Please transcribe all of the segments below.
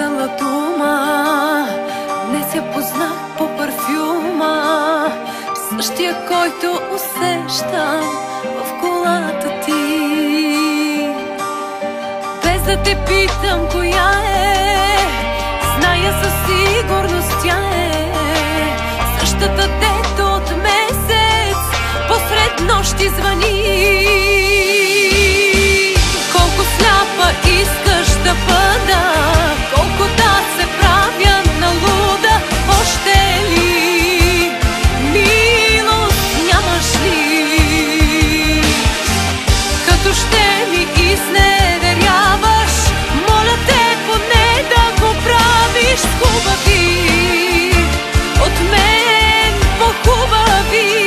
казала дума, днес я познах по парфюма, същия, който усещам в колата ти. Без да те питам коя е, зная със сигурност тя е същата, дето от месец посред нощи звъни. Колко сляпа искаш да бъда, колко да се правя на луда, още ли милост нямаш ли? Като ще ми изневеряваш, моля те поне да го правиш с хубави, от мен по-хубави.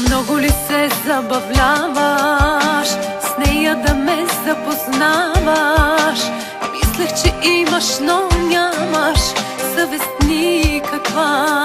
Много ли се забавляваш с нея да ме запознаваш? Мислех, че имаш, но нямаш съвест никаква.